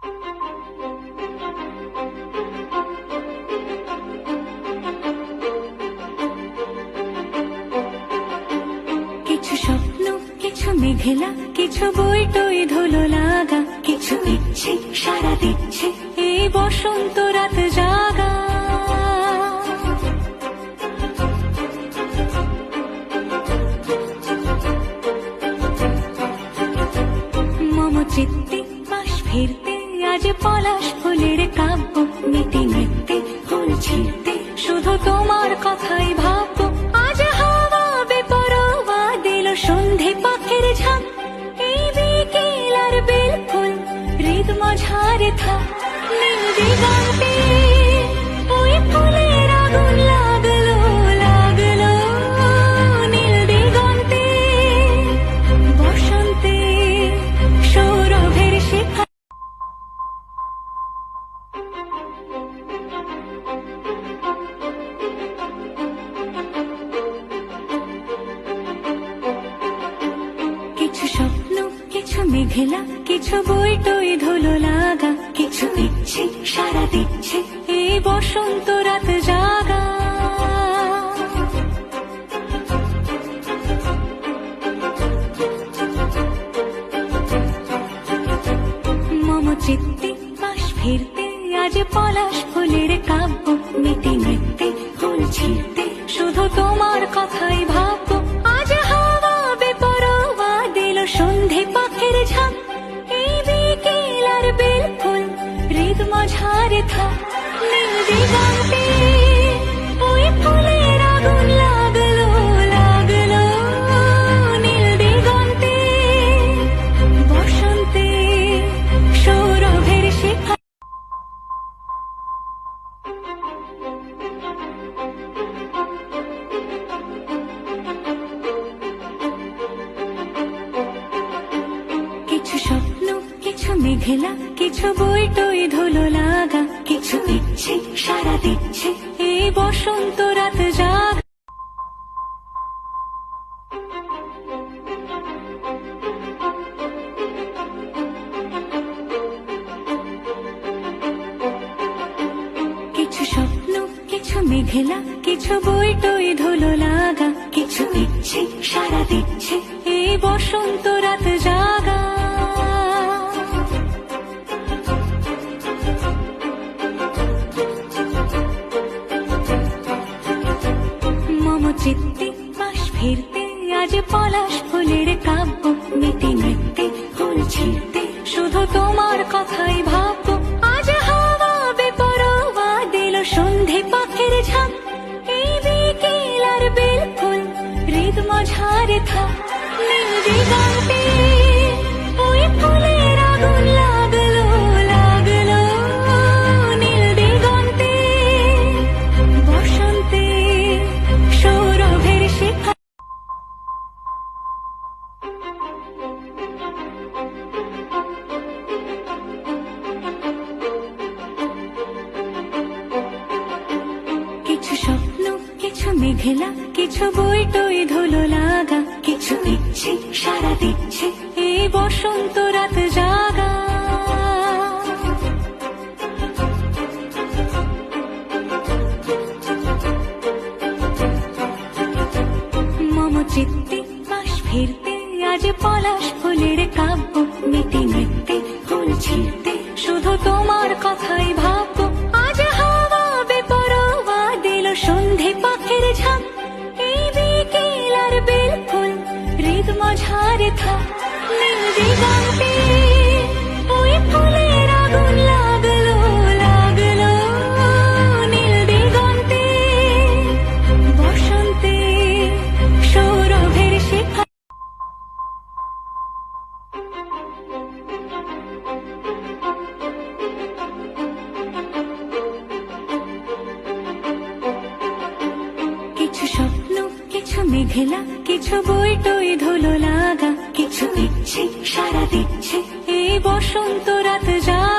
কিছু স্বপ্ন, কিছু মেঘলা, কিছু বই টই ধুলো লাগা, কিছু ইচ্ছে সারা দিচ্ছে এই বসন্ত রাত জাগা। মম চিত্তে পাশ ফিরতে আজ পলাশ ফুলের কাব্য, নীতি নৃত্যে ফুল ছিঁড়তে শুধু তোমার কথাই ভাববো। আজ হাওয়া বেপরোয়া দিল সন্ধে পাখির ঝাঁক, এই বিকেল আর বেলফুল হৃদ মাঝারে থাক। নীল দিগন্তে ওই ফুলের আগুন লাগলো লাগলো, নীল দিগন্তে বসন্তে সৌরভের শিখা। কিছু স্বপ্ন, কিছু মেঘলা, কিছু বই টই ধুলো লাগা, কিছু ইচ্ছে সারা দিচ্ছে এই বসন্ত রাত জাগা। মম চিত্তে পাশ ফিরতে আজ পলাশ ফুলের কাব্য, নীতি নৃত্যে ফুল ছিঁড়তে শুধু তোমার কথাই ভাববো। আজ হাওয়া বেপরোয়া দিল সন্ধে পাখির ঝাঁক, এই বিকেল আর বেলফুল হৃদ মাঝারে থাক। নীল দিগন্তে ওই ফুলের আগুন লাগলো লাগলো, নীল দিগন্তে বসন্তে সৌরভের শিখা। কিছু স্বপ্ন, কিছু মেঘলা, কিছু বই টই ধুলো লাগা, কিছু ইচ্ছে সারা দিচ্ছে এই বসন্ত রাত জাগা। কিছু স্বপ্ন, কিছু মেঘলা, কিছু বই টই ধুলো লাগা, কিছু ইচ্ছে সারা দিচ্ছে এই বসন্ত রাত জাগা। মম চিত্তে পাশ ফিরতে আজ পলাশ ফুলের কাব্য, নীতি নৃত্যে ফুল ছিঁড়তে শুধু তোমার কথাই ভাববো। আজ হাওয়া বেপরোয়া দিল সন্ধে পাখির ঝাঁক, এই বিকেল আর বেলফুল হৃদ মাঝারে থাক। নীল দিগন্তে ওই ফুলের আগুন লাগলো লাগলো, নীল দিগন্তে বসন্তে সৌরভের শিখা। কিছু স্বপ্ন, কিছু মেঘলা, কিছু বই টই ধুলো লাগা, কিছু ইচ্ছে সারা দিচ্ছে এই বসন্ত রাত জাগা। মম চিত্তে পাশ ফিরতে আজ পলাশ ফুলের কাব্য, নীতি নৃত্যে ফুল ছিঁড়তে শুধু তোমার কথাই ভাববো। আজ হাওয়া বেপরোয়া দিল সন্ধে পাখির ঝাঁক, এই বিকেল আর বেলফুল হৃদ মাঝারে থাক। নীল দিগন্তে ওই ফুলের আগুন লাগলো লাগলো, নীল দিগন্তে বসন্তে সৌরভের শিখা। কিছু স্বপ্ন, কিছু মেঘলা, কিছু বই টই ধুলো লাগা, কিছু ইচ্ছে সারা দিচ্ছে এই বসন্ত রাত জাগা।